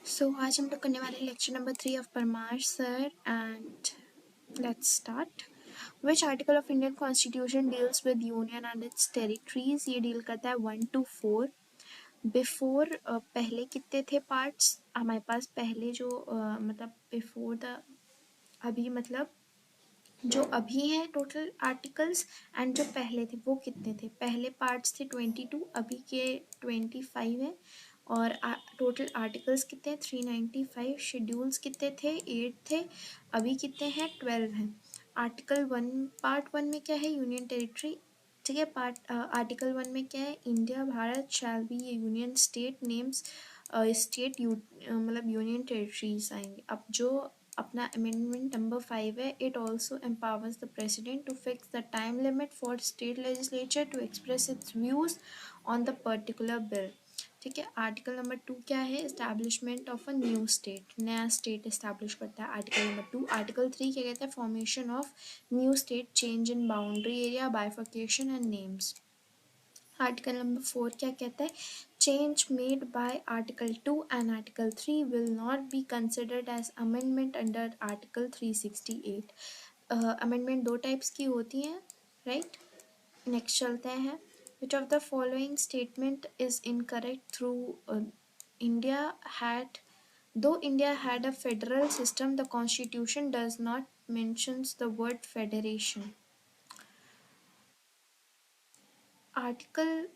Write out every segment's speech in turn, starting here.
सो आज हम लोग करने वाले lecture number 3 of Parmar sir and let's start. Which article of Indian constitution deals with union and it's territories? ये डील करता है 1 to 4। बिफोर पहले कितने थे पार्ट्स हमारे पास? पहले जो मतलब बिफोर द अभी मतलब जो अभी हैं टोटल आर्टिकल्स एंड जो पहले थे वो कितने थे? पहले पार्ट्स थे 22, अभी के 25 है। और टोटल आर्टिकल्स कितने हैं? 395। शेड्यूल्स कितने थे? 8 थे। अभी कितने हैं? 12 हैं। आर्टिकल 1 पार्ट 1 में क्या है? Union territory. ठीक है। आर्टिकल 1 में क्या है? India Bharat shall be a union state names state मतलब यूनियन टेरिटरीज आएंगे। अब जो अपना अमेंडमेंट नंबर 5 है, it also empowers the president to fix the time limit for state legislature to express its views on the particular bill. ठीक है। Article number 2 क्या है? Establishment of a new state, नया स्टेट एस्टैब्लिश करता है article number 2। Article 3 क्या कहता है? Formation of new state, change in boundary area, bifurcation and names. Article number 4 क्या कहता है? Change made by article 2 and article 3 will not be considered as amendment under article 368। Amendment दो types की होती हैं, राइट। नेक्स्ट चलते हैं। Which of the following statement is incorrect? Though India had though India had a federal system, the constitution does not mentions the word federation. Article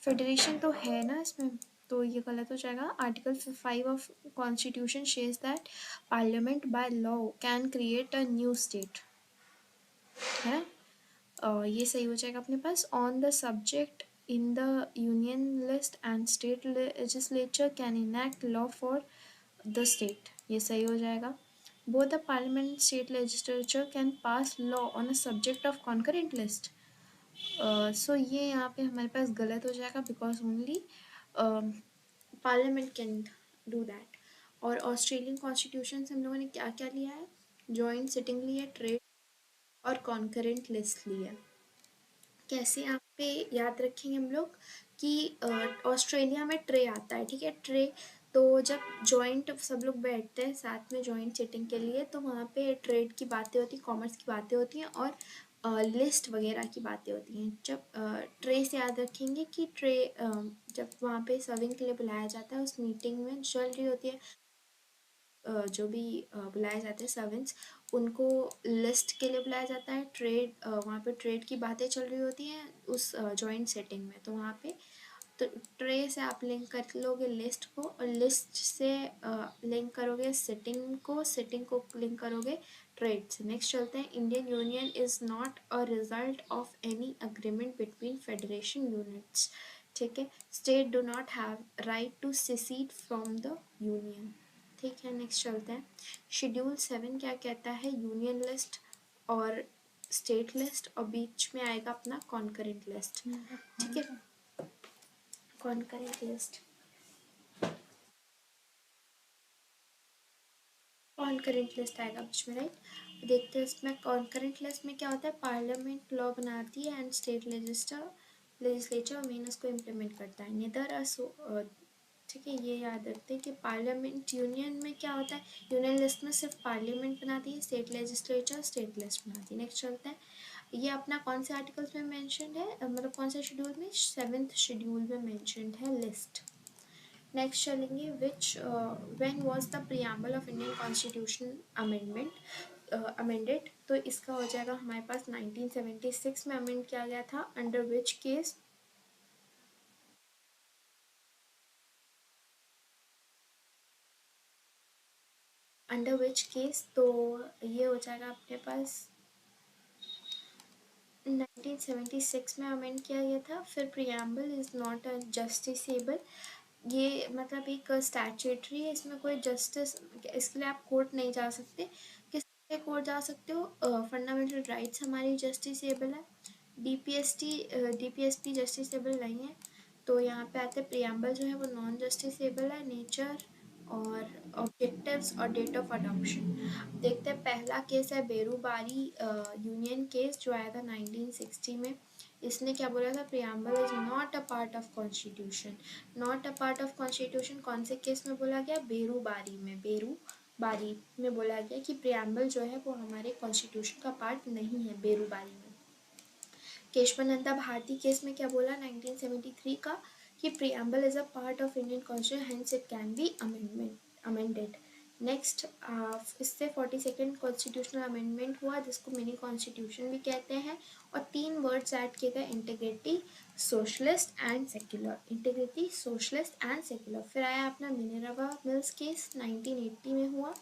federation तो है ना इसमें, तो ये गलत हो जाएगा। Article 5 of constitution says that parliament by law can create a new state, है। ये सही हो जाएगा अपने पास। On the subject in the union list and state legislature can enact law for the state, ये सही हो जाएगा। Both the parliament state legislature can pass law on a subject of concurrent list. सो ये यहाँ पे हमारे पास गलत हो जाएगा, because only parliament can do that. और ऑस्ट्रेलियन कॉन्स्टिट्यूशन से हम लोगों ने क्या क्या लिया है? जॉइंट सिटिंग ली है, ट्रेड और कॉन्करेंट लिस्ट ली है। कैसे यहाँ पे याद रखेंगे हम लोग कि ऑस्ट्रेलिया में ट्रे आता है, ठीक है। ट्रे तो जब जॉइंट सब लोग बैठते हैं साथ में जॉइंट सिटिंग के लिए, तो वहाँ पे ट्रेड की बातें होती हैं, कॉमर्स की बातें होती हैं और लिस्ट वगैरह की बातें होती हैं। जब ट्रे से याद रखेंगे कि ट्रे जब वहाँ पे सर्विंग के लिए बुलाया जाता है, उस मीटिंग में चल रही होती है, जो भी बुलाए जाते हैं सर्वेंट्स, उनको लिस्ट के लिए बुलाया जाता है। ट्रेड वहाँ पे ट्रेड की बातें चल रही होती हैं उस जॉइंट सेटिंग में, तो वहाँ पे तो ट्रे से आप लिंक कर लोगे लिस्ट को, और लिस्ट से लिंक करोगे सिटिंग को, सिटिंग को लिंक करोगे ट्रेड से। नेक्स्ट चलते हैं। Indian union is not a result of any agreement between federation units, ठीक है। State do not have right to secede from the union, ठीक है। नेक्स्ट चलते हैं। शेड्यूल 7 क्या कहता है? यूनियन लिस्ट और स्टेट लिस्ट, और बीच में आएगा अपना कॉन्करेंट लिस्ट, ठीक है। कॉन्करेंट लिस्ट, कॉन्करेंट लिस्ट आएगा बीच में, राइट। देखते हैं इसमें कॉन्करेंट लिस्ट में क्या होता है। पार्लियामेंट लॉ बनाती है एंड स्टेट लेजिस्लेचर मेन उसको इम्प्लीमेंट करता है। निदर अ ठीक है, ये याद रखते हैं कि पार्लियामेंट यूनियन में क्या होता है, यूनियन लिस्ट में सिर्फ पार्लियामेंट बनाती है, स्टेट लेजिस्लेचर स्टेट लिस्ट बनाती है। नेक्स्ट चलते हैं। ये अपना कौन से आर्टिकल्स में मेंशन्ड है, मतलब कौन से शेड्यूल में? 7th शेड्यूल में मेंशन्ड है लिस्ट। नेक्स्ट चलेंगे। विच when was the preamble of Indian constitution amended? तो इसका हो जाएगा हमारे पास 1976 में अमेंड किया गया था। Under which case? Under which case? तो ये हो जाएगा अपने पास 1976 में अमेंड किया गया था। फिर preamble is not a justiciable, ये मतलब एक स्टैट्यूटरी है, इसमें कोई जस्टिस, इसके लिए आप कोर्ट नहीं जा सकते। किस लिए कोर्ट जा सकते हो? फंडामेंटल राइट्स हमारी जस्टिसेबल है। डीपीएसपी जस्टिसेबल नहीं है। तो यहाँ पे आते प्रियम्बल जो है वो नॉन जस्टिसेबल है। नेचर और ऑब्जेक्टिव्स और डेट ऑफ अडॉप्शन। देखते हैं। पहला केस है बेरूबारी यूनियन केस, जो आया था 1960 में। इसने क्या बोला था, preamble is not a part of constitution. Not a part of constitution कौन से केस में बोला गया, बेरूबारी में। बेरूबारी में बोला गया कि प्रियम्बल जो है वो हमारे कॉन्स्टिट्यूशन का पार्ट नहीं है, बेरूबारी में। केशवानंदा भारती केस में क्या बोला 1973 का, कि preamble is a part of Indian constitution, hence it can be amended. Next, इससे 42nd कॉन्स्टिट्यूशनल अमेंडमेंट हुआ, जिसको मिनी कॉन्स्टिट्यूशन भी कहते हैं, और 3 वर्ड्स ऐड किए गए, integrity, socialist and secular. Integrity, socialist and secular. फिर आया अपना मिनर्वा मिल्स केस 1980 में हुआ,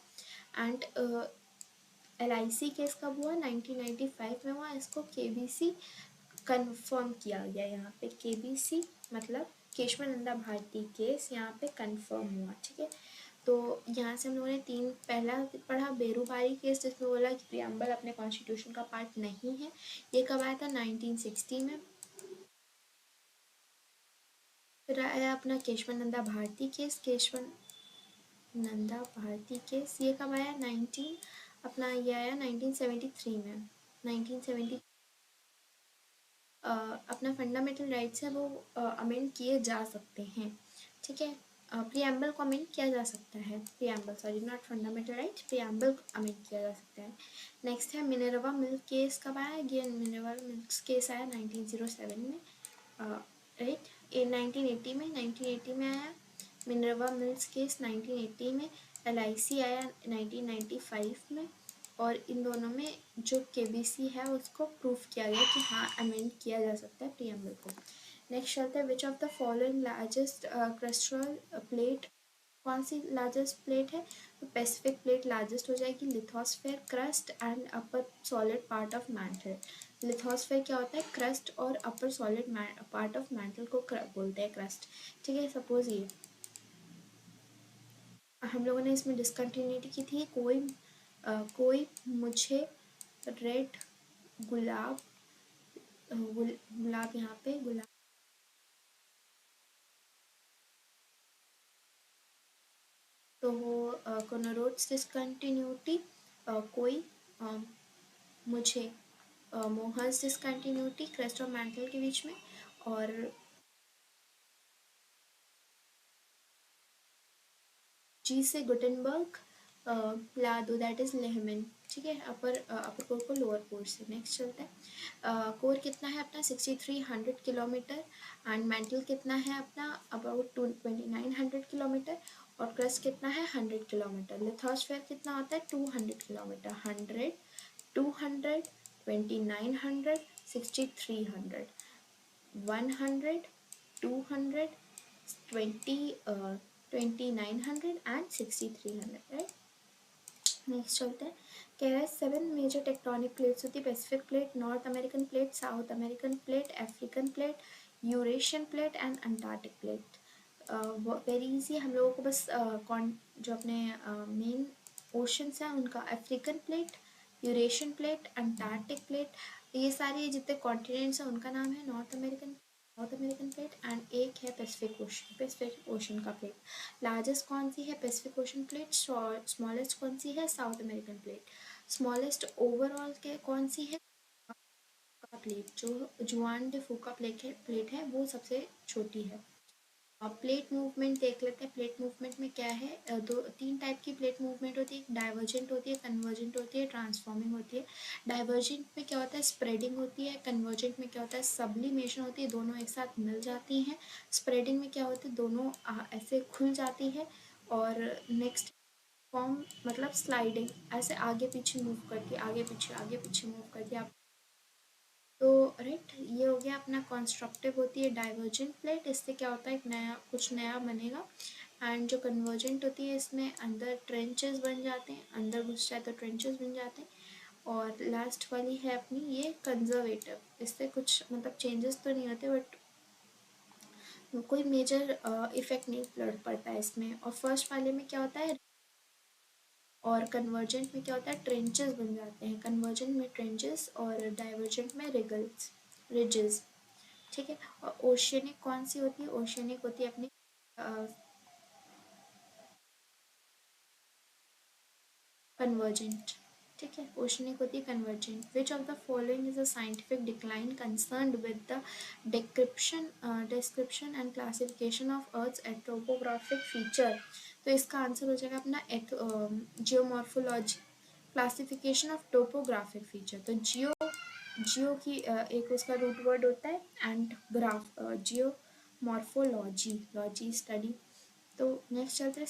एंड LIC केस कब हुआ, 1995 में हुआ। इसको KBC कंफर्म किया गया, यहाँ पे KBC मतलब केशवानंदा भारती केस यहाँ पे कंफर्म हुआ, ठीक है। तो यहाँ से हम लोगों ने 3 पहला पढ़ा, बेरूबारी केस, जिसमें बोला कि प्रियम्बल अपने कॉन्स्टिट्यूशन का पार्ट नहीं है। ये कब आया था, 1960 में। फिर आया अपना केशवानंदा भारती केस, केशवानंदा भारती केस, ये कब आया, 19 अपना ये आया 1973 में। 1970 अपना फंडामेंटल राइट्स है वो अमेंड किए जा सकते हैं, ठीक है। प्रियम्बल को अमेंड किया जा सकता है, preamble sorry not fundamental right, preamble amend किया जा सकता है। नेक्स्ट है मिनर्वा मिल्क केस, कब आया, ये मिनर्वा मिल्क केस आया 1907 में, राइट। 1980 में आया मिनर्वा मिल्स केस, 1980 में। LIC आया 1995 में, और इन दोनों में जो KBC है उसको प्रूफ किया गया कि हाँ अमेंड किया जा सकता है प्रियम्बल को। नेक्स्ट चलते हैं, which of the following largest crustal plate, कौन सी लार्जेस्ट प्लेट है, तो पैसिफिक प्लेट लार्जेस्ट हो जाएगी। Lithosphere, crust and upper solid part of mantle. Lithosphere क्या होता है, क्रस्ट, और upper solid part of mantle को बोलते हैं क्रस्ट, ठीक है। सपोज ये हम लोगों ने इसमें डिसकंटिन्यूटी की थी, कोई मुझे रेड गुलाब, गुलाब यहाँ पे गुलाब, तो वो कोनोरोड्स डिसकंटिन्यूटी, कोई मुझे मोहर्स डिसकंटिन्यूटी क्रेस्ट और मैंटल के बीच में, और जी से गुटेनबर्ग, लादो दैट इज लेहमन, ठीक है। अपर कोर को लोअर कोर से। नेक्स्ट चलता है, कोर कितना है अपना 6300 किलोमीटर, एंड मेंटल कितना है अपना अबाउट 2900 किलोमीटर, और क्रस्ट कितना है 100 किलोमीटर। लिथोस्फेयर कितना होता है 200 किलोमीटर, 100, 200, 2900, 6300, 100, 200, 2900 एंड 6300, राइट। नेक्स्ट चलते हैं, कह रहा है 7 मेजर टेक्टोनिक प्लेट्स होती है, Pacific plate, north American plate, south American plate, African plate, Eurasian plate and Antarctic plate. Very easy, हम लोगों को बस जो अपने मेन ओशंस हैं उनका, African plate, Eurasian plate, Antarctic plate, ये सारे जितने कॉन्टिनेंट्स हैं उनका नाम है north American, south American plate, and एक है पैसिफिक ओशन, पैसिफिक ओशन का प्लेट। लार्जेस्ट कौन सी है पैसिफिक ओशन प्लेट, स्मॉलेस्ट कौन सी है south American plate. Smallest overall के कौन सी है, का प्लेट, जो जुआन डे फूका प्लेट है वो सबसे छोटी है। अब प्लेट मूवमेंट देख लेते हैं, प्लेट मूवमेंट में क्या है, 3 टाइप की प्लेट मूवमेंट होती है, डाइवर्जेंट होती है, कन्वर्जेंट होती है, ट्रांसफॉर्मिंग होती है। डाइवर्जेंट में क्या होता है, स्प्रेडिंग होती है, कन्वर्जेंट में क्या होता है, सब्लिमेशन होती है, दोनों एक साथ मिल जाती हैं। स्प्रेडिंग में क्या होता है, दोनों ऐसे खुल जाती है, और नेक्स्ट फॉर्म मतलब स्लाइडिंग, ऐसे आगे पीछे मूव करती है, आगे पीछे मूव करती है आप। तो राइट, ये हो गया अपना कंस्ट्रक्टिव होती है डाइवर्जेंट प्लेट, इससे क्या होता है एक नया कुछ नया बनेगा। एंड जो कन्वर्जेंट होती है इसमें अंदर ट्रेंचेस बन जाते हैं, अंदर घुस जाए तो ट्रेंचेस बन जाते हैं। और लास्ट वाली है अपनी ये कंजर्वेटिव, इससे कुछ मतलब चेंजेस तो नहीं होते, बट कोई मेजर इफेक्ट नहीं पड़ता है इसमें। और फर्स्ट वाले में क्या होता है, और कन्वर्जेंट में क्या होता है, ट्रेंचेस बन जाते हैं, कन्वर्जेंट में ट्रेंचेस और डाइवर्जेंट में रिजेस, ठीक है। और ओशियनिक कौन सी होती है, ओशियनिक होती है अपनी कन्वर्जेंट, ठीक है, क्वेश्चन एक होती है convergent, which of the following is a scientific decline concerned with the description and classification of earth's topographic feature. तो इसका आंसर हो जाएगा अपना geomorphology, classification of topographic feature. तो जियो की एक उसका रूट वर्ड होता है and graph, geo morphology, logy study. तो नेक्स्ट चलते हैं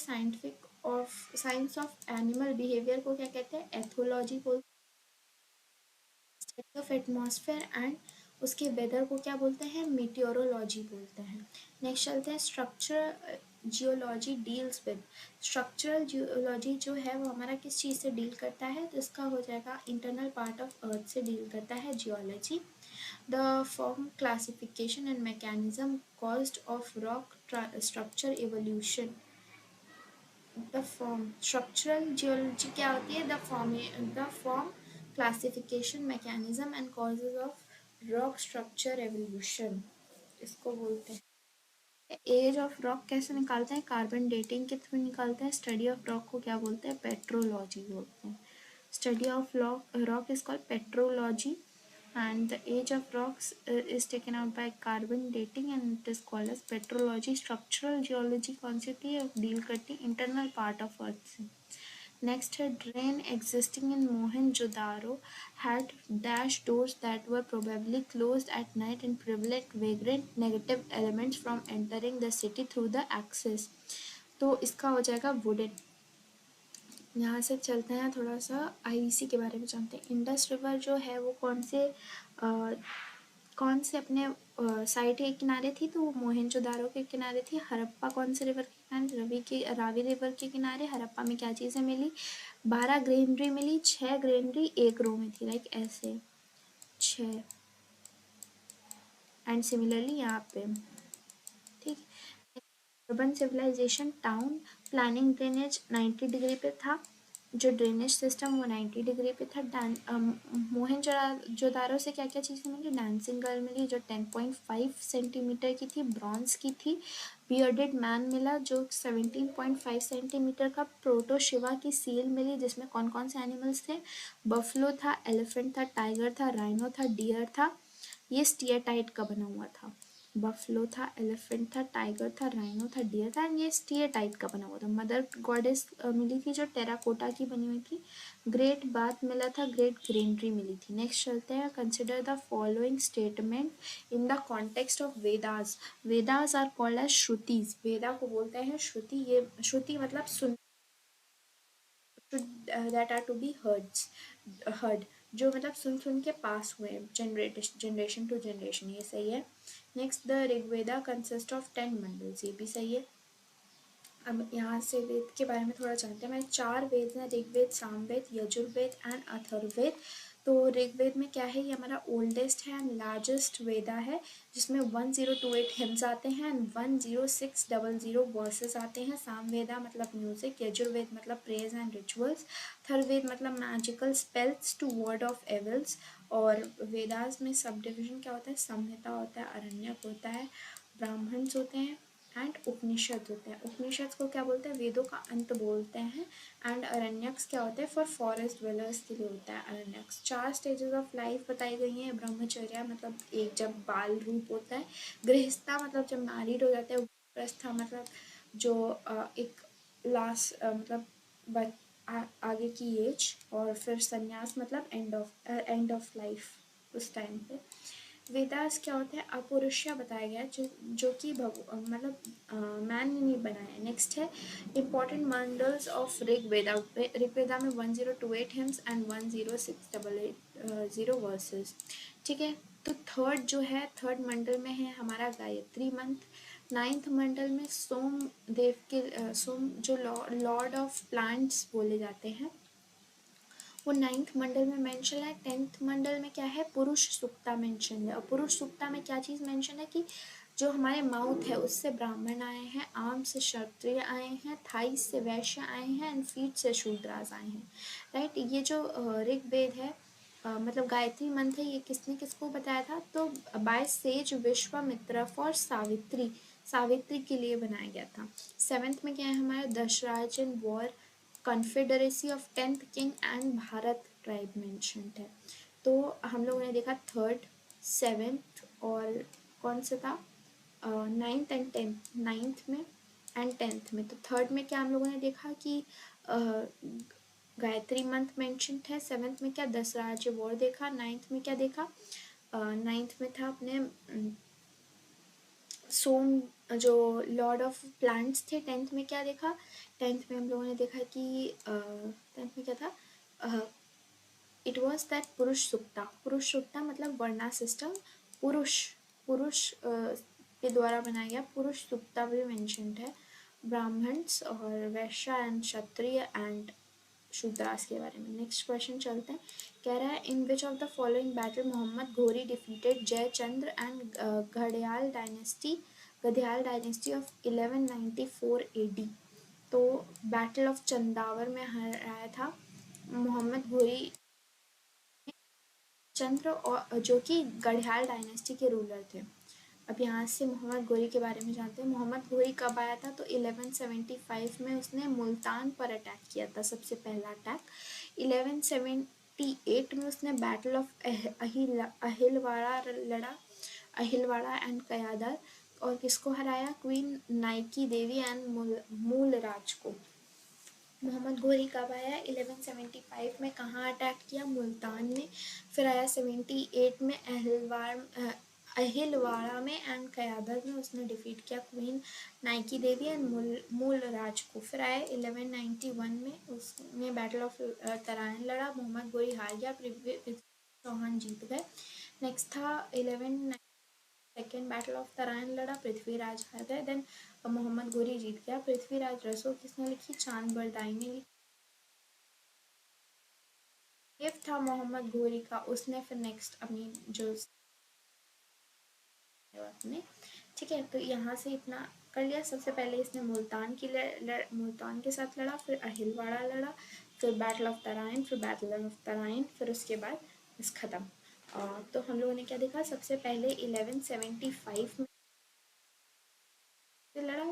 साइंस ऑफ एनिमल बिहेवियर को क्या कहते हैं, एथोलॉजी बोलते हैं। स्टडी ऑफ एटमॉस्फेयर एंड उसके वेदर को क्या बोलते हैं, मीटियोरोलॉजी बोलते हैं। नेक्स्ट चलते हैं structure geology deals with, structural geology जो है वो हमारा किस चीज़ से डील करता है, तो इसका हो जाएगा इंटरनल पार्ट ऑफ अर्थ से डील करता है geology. The form classification and mechanism caused of rock structure evolution. The form structural geology क्या होती है, the form classification mechanism and causes of rock structure evolution, इसको बोलते हैं। एज ऑफ रॉक कैसे निकालते हैं, कार्बन डेटिंग के थ्रू निकालते हैं। स्टडी ऑफ रॉक को क्या बोलते हैं, पेट्रोलॉजी बोलते हैं। Study of rock is called petrology and the age of rocks is taken out by carbon dating and it is called as petrology। structural geology कौन सी होती है, डील करती है इंटरनल पार्ट ऑफ अर्थ से। Next है drain existing in Mohenjodaro had dash doors that were probably closed at night and prevented vagrant negative elements from entering the city through the access। तो इसका हो जाएगा वुडन। यहाँ से चलते हैं थोड़ा सा आईवीसी के बारे में जानते हैं। इंडस रिवर जो है वो कौन से अपने साइड के किनारे थी, तो वो मोहनजोदारो के किनारे थी। हड़प्पा कौन से रिवर के किनारे, रावी रिवर के किनारे। हड़प्पा में क्या चीज़ें मिली, 12 ग्रेनरी मिली, 6 ग्रेनरी एक रो में थी, लाइक ऐसे 6। एंड सिमिलरली यहाँ पे, ठीक। Urban civilisation town planning drainage 90 degree पे था, जो ड्रेनेज सिस्टम वो 90 डिग्री पे था। मोहनजोदारो से क्या क्या चीज़ें मिली, डांसिंग गर्ल मिली जो 10.5 सेंटीमीटर की थी, ब्रॉन्ज की थी। बियर्डेड मैन मिला जो 17.5 सेंटीमीटर का। प्रोटो शिवा की सील मिली जिसमें कौन कौन से एनिमल्स थे, बफलो था, एलिफेंट था, टाइगर था, राइनो था, डियर था। ये स्टीयरटाइट का बना हुआ था। बफलो था, एलिफेंट था, टाइगर था, राइनो था, डियर था एंड ये स्टीयरटाइट का बना हुआ था। मदर गॉडेस मिली थी जो टेराकोटा की बनी हुई थी। ग्रेट बाथ मिला था, ग्रेट ग्रीनरी मिली थी। नेक्स्ट चलते हैं, consider the following statement in the context of Vedas. Vedas are called as shrutis, Veda को बोलते हैं श्रुति। ये श्रुति मतलब सुन, that are to be heard, जो मतलब सुन सुन के पास हुए, जनरेशन टू जनरेशन, ये सही है। Next the Rigveda consist of 10 mandals, ये भी सही है। अब यहाँ से वेद के बारे में थोड़ा जानते हैं। मैं 4 वेद हैं, ऋग्वेद, सामवेद, यजुर्वेद एंड अथर्ववेद। तो ऋग्वेद में क्या है, ये हमारा ओल्डेस्ट है एंड लार्जेस्ट वेदा है जिसमें 1028 हिम्स आते हैं एंड 10600 वर्सेस आते हैं। सामवेदा मतलब म्यूजिक, यजुर्वेद मतलब प्रेयर्स एंड रिचुअल्स, अथर्ववेद मतलब magical spells to ward off evils. और वेदास में सब डिविजन क्या होता है, संहिता होता है, अरण्यक होता है, ब्राह्मण्स होते हैं एंड उपनिषद होते हैं। उपनिषद को क्या बोलते हैं, वेदों का अंत बोलते हैं। एंड अरण्यक्स क्या होते हैं, फॉर फॉरेस्ट ड्वेलर्स के लिए होता है अरण्यक्स। 4 स्टेजेस ऑफ लाइफ बताई गई हैं। ब्रह्मचर्य मतलब एक जब बाल रूप होता है, गृहस्था मतलब जब मैरिड हो जाता है, प्रस्था मतलब जो एक लास्ट मतलब आगे की एज, और फिर संन्यास मतलब एंड ऑफ लाइफ उस टाइम पे। वेदास क्या होता है, अपुरुष्य बताया गया जो कि मतलब मैन ने नहीं बनाया है। नेक्स्ट है इंपॉर्टेंट मंडल्स ऑफ ऋग्वेदा। ऋग्वेदा में 1028 हिम्स एंड 10680 वर्सेस, ठीक है। तो थर्ड जो है, थर्ड मंडल में है हमारा गायत्री मंत्र। 9th मंडल में सोम देव के सोम जो लॉर्ड ऑफ प्लांट्स बोले जाते हैं, वो 9th मंडल में मेंशन है। 10th मंडल में क्या है, पुरुष सुक्ता मेंशन है। और पुरुष सुक्ता में क्या चीज़ मेंशन है कि जो हमारे माउथ है उससे ब्राह्मण आए हैं, आर्म से क्षत्रिय आए हैं, थाई से वैश्य आए हैं एंड फीट से शूद्रास आए हैं, राइट। ये जो ऋग्वेद है मतलब गायत्री मंत्र है, ये किसने किसको बताया था, तो bye says Vishwamitra for Savitri, Savitri के लिए बनाया गया था। 7th में क्या है हमारा, Dasharajan war, confederacy of 10th king and Bharat tribe mentioned है। तो हम लोगों ने देखा थर्ड, सेवेंथ और कौन सा था, नाइन्थ एंड टेंथ, नाइन्थ में एंड टेंथ में। तो थर्ड में क्या हम लोगों ने देखा कि गायत्री मंत्र मेंशन्ड है, सेवेंथ में क्या दस राज्य वॉर देखा, नाइन्थ में क्या देखा, नाइन्थ में था अपने सोम जो लॉर्ड ऑफ प्लांट्स थे। टेंथ में क्या देखा, टेंथ में हम लोगों ने देखा कि टेंथ में क्या था, इट वॉज दैट पुरुष सुक्ता। पुरुष सुक्ता मतलब वर्णा सिस्टम, पुरुष पुरुष के द्वारा बनाया गया पुरुष सुक्ता भी मेंशन्ड है। ब्राह्मण्स और वैश्य एंड क्षत्रिय एंड शूद्रास के बारे में। नेक्स्ट क्वेश्चन चलते हैं। कह रहा है in which of the following battle Mohammad Ghori defeated Jaichandra and Garhyal dynasty of 1194 AD। तो बैटल ऑफ चंदावर में हराया था मोहम्मद घोरी चंद्र, और जो कि गढ़याल डायनेस्टी के रूलर थे। अब यहाँ से मोहम्मद घोरी के बारे में जानते हैं। मोहम्मद घोरी कब आया था, तो 1175 में उसने मुल्तान पर अटैक किया था, सबसे पहला अटैक। 1178 में उसने बैटल ऑफ अहिलवाड़ा लड़ा, अहिलवाड़ा एंड कयादर, और किसको हराया, queen Nike Devi and Mulraj को। मोहम्मद घोरी कब आया, 1175 में कहाँ अटैक किया, मुल्तान में। फिर आया 78 में अहिलवाड़ा में एंड कयादर में उसने डिफीट किया queen Nike Devi and Mulraj को। फिर आया 1191 में उसने बैटल ऑफ तराइन लड़ा, मोहम्मद घोरी हार गया, पृथ्वी चौहान जीत गए। नेक्स्ट था 11 सेकेंड बैटल ऑफ तराइन लड़ा, पृथ्वीराज हार गए। देन मोहम्मद घोरी जीत गया। पृथ्वीराज रसो किसने लिखी, चांद बरदाई ने लिखी। था मोहम्मद घोरी का, उसने फिर नेक्स्ट अपनी जो अपने, ठीक है। तो यहाँ से इतना कर लिया। सबसे पहले इसने मुल्तान के साथ लड़ा, फिर अहिलवाड़ा लड़ा, फिर बैटल ऑफ तराइन, फिर बैटल ऑफ तराइन, फिर उसके बाद बस ख़त्म। तो हम लोगों ने क्या देखा, सबसे पहले 1175 में से लड़ा,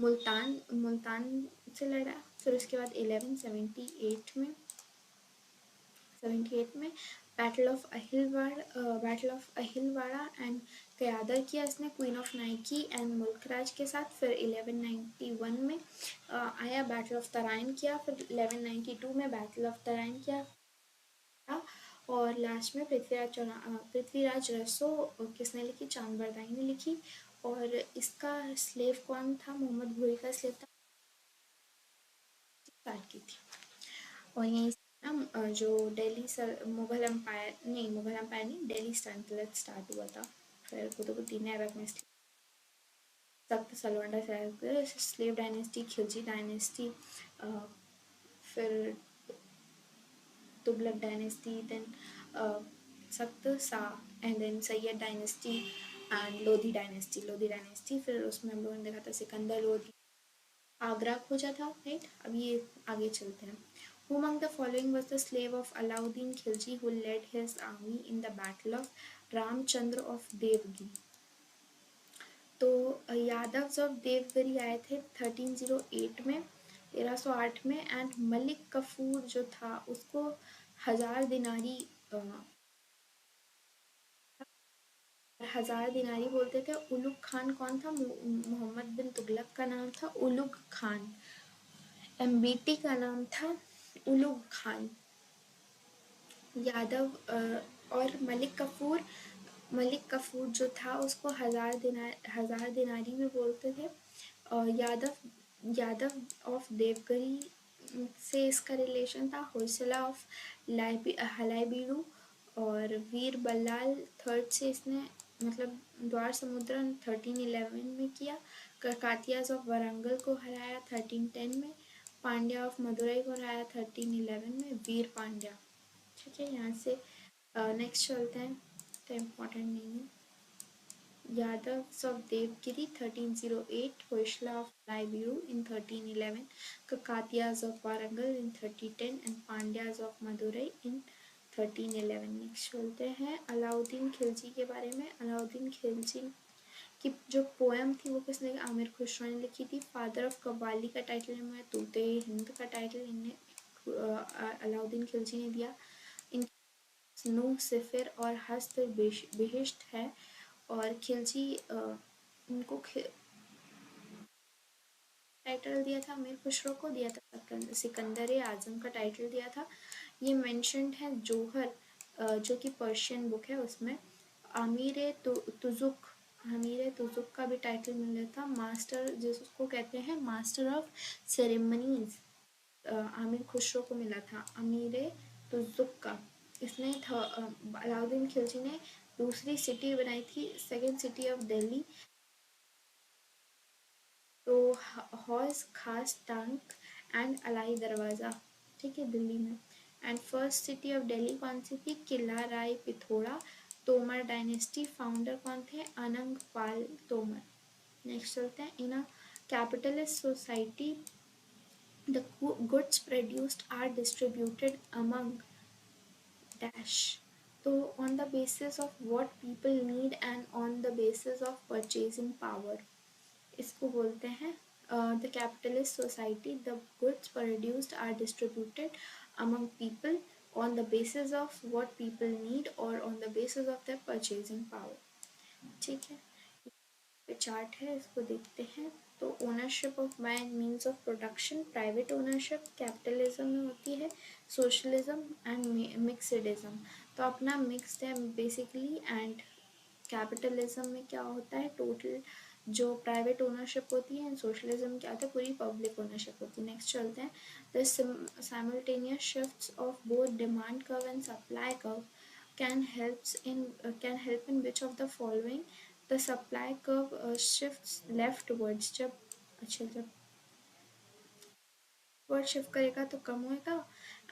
मुल्तान से लड़ा। फिर उसके बाद 1178 में बैटल ऑफ अहिलवाड़ा एंड कयादर किया इसने queen of Nike and Mulk Raj के साथ। फिर 1191 में आया बैटल ऑफ तराइन किया। फिर 1192 में बैटल ऑफ तराइन किया, और लास्ट में पृथ्वीराज रसो किसने लिखी, चांद बरदाई ने लिखी। और इसका स्लेव कौन था, मोहम्मद घोरी का स्लेव था, स्टार्ट की थी। और यहीं ना जो मुगल एम्पायर नहीं, दिल्ली सल्तनत स्टार्ट हुआ था। फिर कुतुबुद्दीन ऐबक में सख्त सलवंडा स्लेव डायनेस्टी, खिलजी डायनेस्टी, फिर तुगलक डायनेस्टी, देन सख्त शाह and then Sayyid dynasty and Lodi dynasty. फिर उसमें हम लोगों ने देखा था सिकंदर लोधी, आगरा खोजा था, राइट। अब ये आगे चलते हैं। Who among the following was the slave of Alauddin Khilji who led his army in the battle of Ramchandra of Devgiri? तो यादव्स ऑफ देवगिरी आए थे 1308 में, 1308 में। एंड मलिक कफूर जो था उसको 1000 दिनारी बोलते थे। उलुग खान कौन था, मोहम्मद बिन तुगलक का नाम था उलुग खान। एम्बीटी का नाम था उलुग खान। यादव और मलिक कफूर जो था उसको 1000 दिनारी भी बोलते थे। और यादव ऑफ देवगिरी से इसका रिलेशन था। होयसला ऑफ हलाईबीडू और वीर बल्लाल थर्ड से इसने मतलब द्वार समुद्र 1311 में किया। ककातियाज ऑफ वारंगल को हराया 1310 में। पांड्या ऑफ मदुरई को हराया 1311 में, वीर पांड्या। ठीक है, यहाँ से नेक्स्ट चलते हैं, तो इम्पोर्टेंट नहीं है। यादव्स ऑफ देवगिरी 1308, होयसला ऑफ लाइबिरू in 1311, Kakatiyas of Warangal in 1310 and Pandyas of Madurai in 1311। Next चलते हैं अलाउद्दीन खिलजी के बारे में। अलाउद्दीन खिलजी की जो पोएम थी वो किसने, आमिर खुसरो ने लिखी थी। फादर ऑफ कव्वाली का टाइटल में तूते हिंद का टाइटल इन्हें अलाउद्दीन खिलजी ने दिया। नूह सिफिर और हस्त बिहिश्त है। और खिलजी उनको टाइटल दिया था, अमीर खुसरो को दिया था सिकंदर आजम का टाइटल दिया था। ये मेंशन्ड है जोहर जो कि पर्शियन बुक है उसमें। अमीर तुजुक अमीर तुजुक का भी टाइटल मिला था, मास्टर जिसको कहते हैं master of ceremonies, Aamir Khusro को मिला था अमीर तुजुक का। इसने अलाउद्दीन खिलजी ने दूसरी सिटी बनाई थी, सेकेंड सिटी ऑफ दिल्ली, तो हौज खास टैंक एंड अलाई दरवाज़ा, ठीक है, दिल्ली में। And first city of Delhi कौन सी थी? किला राय पिथोरा। तोमर डायनेस्टी फाउंडर कौन थे? अनंग पाल तोमर। नेक्स्ट चलते हैं, in a capitalist society the goods produced are distributed among dash, तो on the basis of what people need and on the basis of purchasing power, इसको बोलते हैं the capitalist society, the goods produced are distributed among people on the basis of what people need or on the basis of their purchasing power, ठीक है। Chart है, इसको देखते हैं। तो ownership of bye means of production, private ownership capitalism में होती है, सोशलिज्म एंड मिक्सडिज्म। तो अपना मिक्स्ड है बेसिकली। एंड कैपिटलिज्म में क्या होता है? टोटल जो प्राइवेट ओनरशिप होती है, एंड सोशलिज्म क्या होता है? पूरी पब्लिक ओनरशिप होती है। नेक्स्ट चलते हैं, the simultaneous shifts of both demand curve and supply curve can help in which of the following? The supply curve shifts leftwards, जब वर्ड शिफ्ट करेगा तो कम होएगा,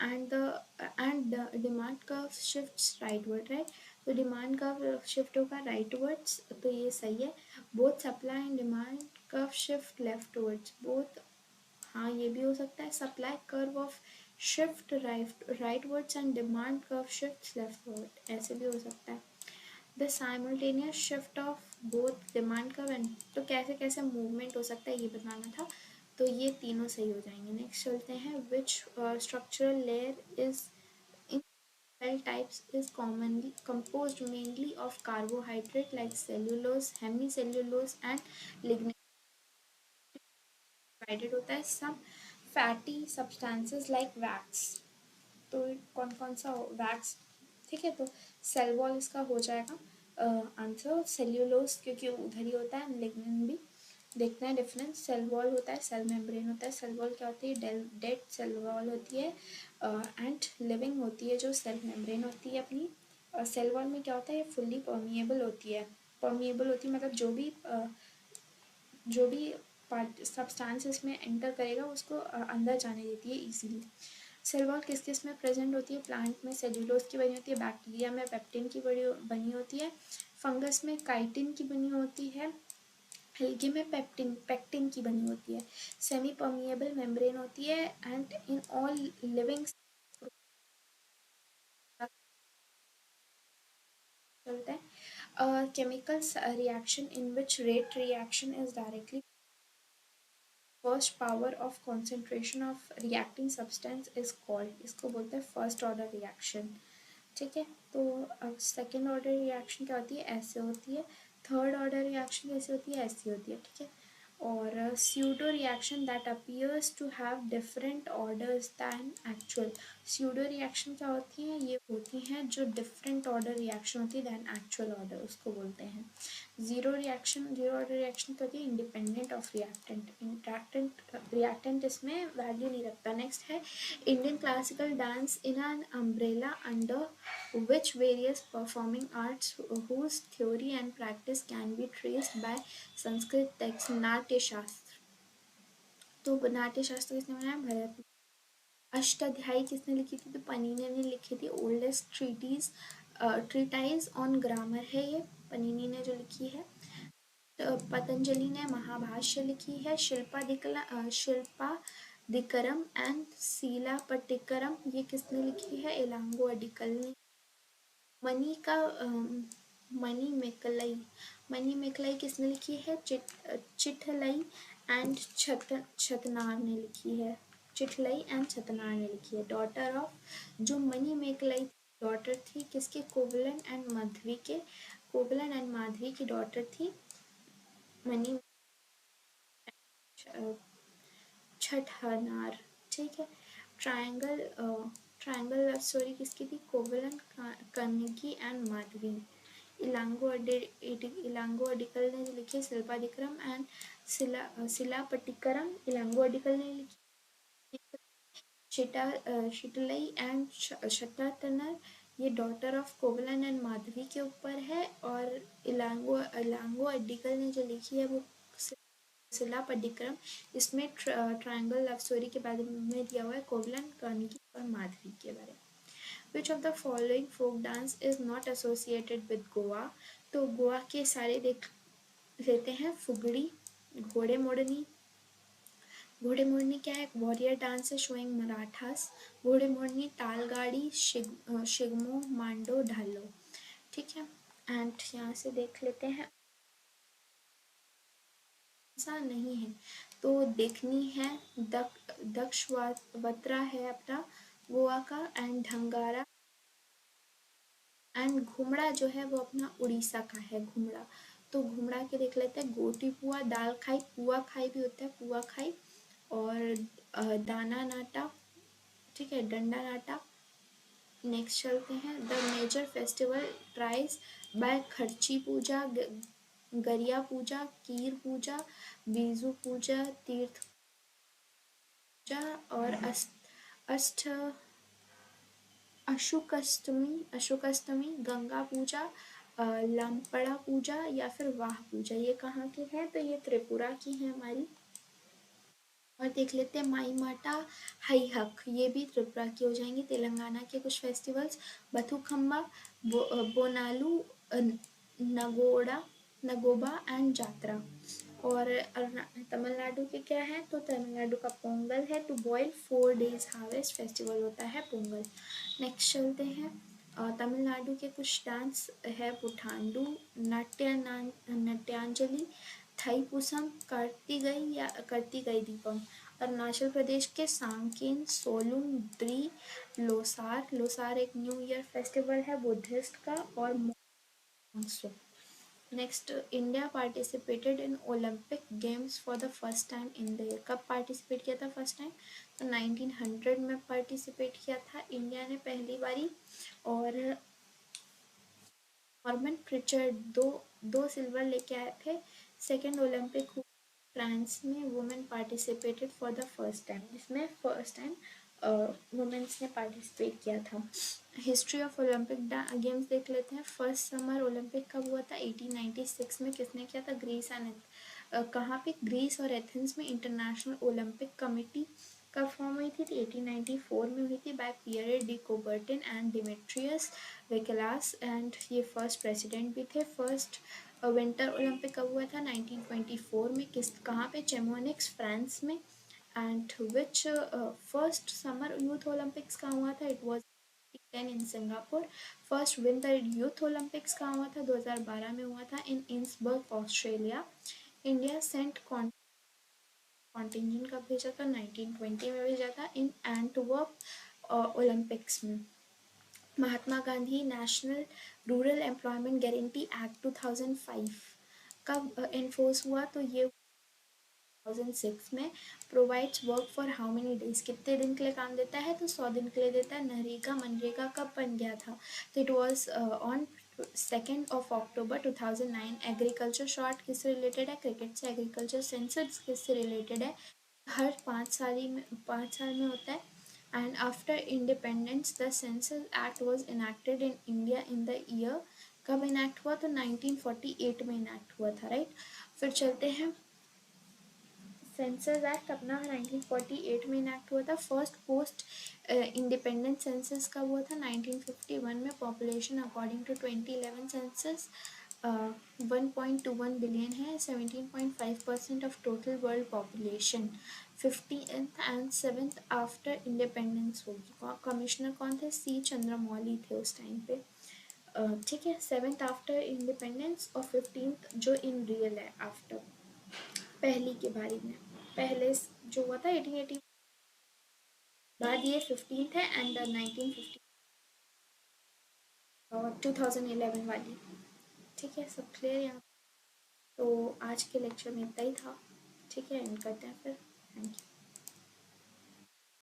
and demand curve shifts rightward, right. तो demand curve shift होगा rightwards, तो ये सही है। Both supply and demand curve shift leftwards, both, हाँ ये भी हो सकता है। Supply curve of shift rightwards and demand curve shift leftward, ऐसे भी हो सकता है। The simultaneous shift of both demand curve and, तो कैसे कैसे मूवमेंट हो सकता है ये बताना था, तो ये तीनों सही हो जाएंगे। नेक्स्ट चलते हैं, which structural layer is in cell types is commonly composed mainly of carbohydrate like cellulose, hemicellulose and lignin, divided होता है some fatty substances like wax, तो कौन कौन सा वैक्स, ठीक है। तो सेल वॉल इसका हो जाएगा आंसर, सेल्यूलोज क्योंकि उधर ही होता है, लिग्निन भी। देखते हैं डिफरेंस, सेल वॉल होता है, सेल मेम्ब्रेन होता है। सेल वॉल क्या होती है? डेड सेल वॉल होती है, एंड लिविंग होती है जो सेल मेम्ब्रेन होती है अपनी। सेल वॉल में क्या होता है? फुल्ली परमिएबल होती है, परमिएबल होती है मतलब जो भी पार्ट सब्सटेंस इसमें एंटर करेगा उसको अंदर जाने देती है इजीली। सेल वॉल किस किस में प्रेजेंट होती है? प्लांट में सेल्यूलोज की बनी होती है, बैक्टीरिया में पेप्टिन की बनी होती है, फंगस में काइटिन की बनी होती है, एल्गी में पेक्टिन की बनी होती है। सेमी परमिएबल मेम्ब्रेन होती है, एंड इन ऑल लिविंग चलता है। Chemical reaction in which rate reaction is directly first power of concentration of reacting substance is called, इसको बोलते हैं फर्स्ट ऑर्डर रिएक्शन, ठीक है। तो अब सेकेंड ऑर्डर रिएक्शन क्या होती है? ऐसे होती है। थर्ड ऑर्डर रिएक्शन कैसे होती है? ऐसी होती है, ठीक है। और pseudo reaction that appears to have different orders than actual, pseudo reaction क्या होती हैं? ये होती हैं जो डिफरेंट ऑर्डर रिएक्शन होती है दैन एक्चुअल ऑर्डर, उसको बोलते हैं zero reaction. Zero order reaction क्या होती है? इंडिपेंडेंट ऑफ रिएक्टेंट इसमें वैल्यू नहीं रखता। नेक्स्ट है, Indian classical dance in an umbrella under which various performing arts whose theory and practice can be traced by Sanskrit text नाट्य शास्त्र। तो नाट्य शास्त्र किसने बनाया? भरत। अष्टाध्यायी किसने लिखी थी? तो पनीनी ने लिखी थी। ओल्डेस्ट ट्रीटाइज ऑन ग्रामर है ये, पनीनी ने जो लिखी है। तो पतंजलि ने महाभाष्य लिखी है। शिल्पादिकरम एंड सीलापट्टिकरम ये किसने लिखी है? इलांगो अडिकल ने। मनी का मनी मेकलई किसने लिखी है? चिठलई एंड छतनार ने लिखी है। चिठलई एंड छतनार ने लिखी है। डॉटर ऑफ जो मनी मेकलई डॉटर थी किसकी, कोवलन एंड माधवी के, कोवलन एंड माधवी की डॉटर थी मनी छठनार। ठीक है। ट्रायंगल ट्रायंगल लव स्टोरी किसकी थी, कोवलन कनगी एंड माधवी। इलांगो अडिकल ने लिखी शिल्पादिक्रम एंड शिलापट्टिकरम इलांगो अडिकल ने लिखी। शिटलई एंड शटातनर ये डॉटर ऑफ कोवलन एंड माधवी के ऊपर है, और इलांगो अडिकल ने जो लिखी है वो शिलापट्टिकरम, इसमें ट्रायंगल लव स्टोरी के बारे में दिया हुआ है, कोवलन कर्णिकी और माधवी के बारे में। Which of the following folk dance is not associated with Goa? तो गोवा के सारे देख लेते हैं। फुगड़ी, घोड़े मोड़नी। घोड़े मोड़नी क्या है, वॉरियर डांस है शोइंग मराठास। घोड़े मोड़नी, तालगाड़ी, शिगमो, मांडो, ढालो। ठीक है। एंड यहाँ से देख लेते हैं ऐसा नहीं है तो देखनी है दक्षवत्रा है अपना गोवा का, एंड ढंगारा एंड घुमड़ा जो है वो अपना उड़ीसा का है, घुमड़ा। तो घुमड़ा के देख लेते हैं। गोटी पुआ, दाल खाई, पुआ खाई भी होता है, पुआ खाई, और दाना नाटा। ठीक है, डंडा नाटा। नेक्स्ट चलते हैं। The major festival tribes by Kharchi Puja, गरिया पूजा, कीर पूजा, बीजू पूजा, तीर्थ पूजा, और अष्ट अशोकाष्टमी, गंगा पूजा, लंपड़ा पूजा, या फिर वाह पूजा। ये कहाँ की है, तो ये त्रिपुरा की है हमारी। और देख लेते हैं माई माटा, हाई हक, ये भी त्रिपुरा की हो जाएंगी। तेलंगाना के कुछ फेस्टिवल्स, बथुकम्मा, बोनालू, नगोड़ा, नगोबा एंड जात्रा। और तमिलनाडु के क्या है, तो तमिलनाडु का पोंगल है, to boil 4 days harvest festival होता है पोंगल। नेक्स्ट चलते हैं। तमिलनाडु के कुछ डांस है, पुठांडु, नट्यांजलि, थाईपुसम, कार्तिगई दीपम। अरुणाचल प्रदेश के सांकेन, सोलुन, द्री, लोसार। लोसार एक न्यू ईयर फेस्टिवल है बुद्धिस्ट का, और मोंसो। Next, India participated in Olympic games for the first time in the year. कब पार्टिसिपेट किया था फर्स्ट टाइम, तो 1900 में पार्टिसिपेट किया था इंडिया ने पहली बारी। और नॉर्मन प्रिचर्ड दो सिल्वर लेके आए थे। सेकेंड ओलंपिक फ्रांस में women participated for the first time, इसमें फर्स्ट टाइम वुमेन्स ने पार्टिसिपेट किया था। हिस्ट्री ऑफ ओलंपिक गेम्स देख लेते हैं। फर्स्ट समर ओलंपिक कब हुआ था, 1896 में। किसने किया था, ग्रीस एंड कहाँ पे, ग्रीस और एथेंस में। इंटरनेशनल ओलंपिक कमेटी कब फॉर्म हुई थी, 1894 में हुई थी, by Pierre de Coubertin and Demetrius Vikelas, and ये फर्स्ट प्रेसिडेंट भी थे। फर्स्ट विंटर ओलंपिक कब हुआ था, 1924 में। कहाँ पे, चेमोनिक्स फ्रांस में। And which first summer youth Olympics कहाँ हुआ था, it was in Singapore. First winter youth Olympics कहाँ हुआ था, 2012 में हुआ था, इन इंसबर्ग ऑस्ट्रेलिया। इंडिया सेंट कॉन्टिजेंट कब भेजा था, 1920 में भेजा था, इन एंटवर्प ओलंपिक्स में। Mahatma Gandhi national rural employment guarantee act 2005 कब एनफोर्स हुआ, तो ये 2006 में। Provides work for how many days, कितने दिन के लिए काम देता है, तो 100 दिन के लिए देता है। नरेगा मनरेगा कब बन गया था, तो it was on 2 October 2009। Agriculture short किससे रिलेटेड है, क्रिकेट से। एग्रीकल्चर सेंसस किससे रिलेटेड है, हर 5 साल में होता है। And after independence the census act was enacted in India in the year, कब इनैक्ट हुआ, तो 1948 में इनैक्ट हुआ था, राइट। फिर चलते हैं। सेंसस एक्ट अपना 1948 में इनैक्ट हुआ था। फर्स्ट पोस्ट इंडिपेंडेंट सेंसस कब हुआ था, 1951 में। Population according to 2011 census 1.21 billion है, 17.5% of total world population. 15th and 7th after independence होगी। कमिश्नर कौन थे, सी चंद्रमौली थे उस टाइम पे। ठीक है, 7th आफ्टर इंडिपेंडेंस और 15th जो इन रियल है आफ्टर, पहली के बारे में। पहले जो हुआ था 1880 बाद, ये 15th है, एंड 1950 2011 वाली। ठीक है, सब क्लियर यहाँ। तो आज के लेक्चर में इतना ही था। ठीक है, एंड करते हैं फिर। Thank you.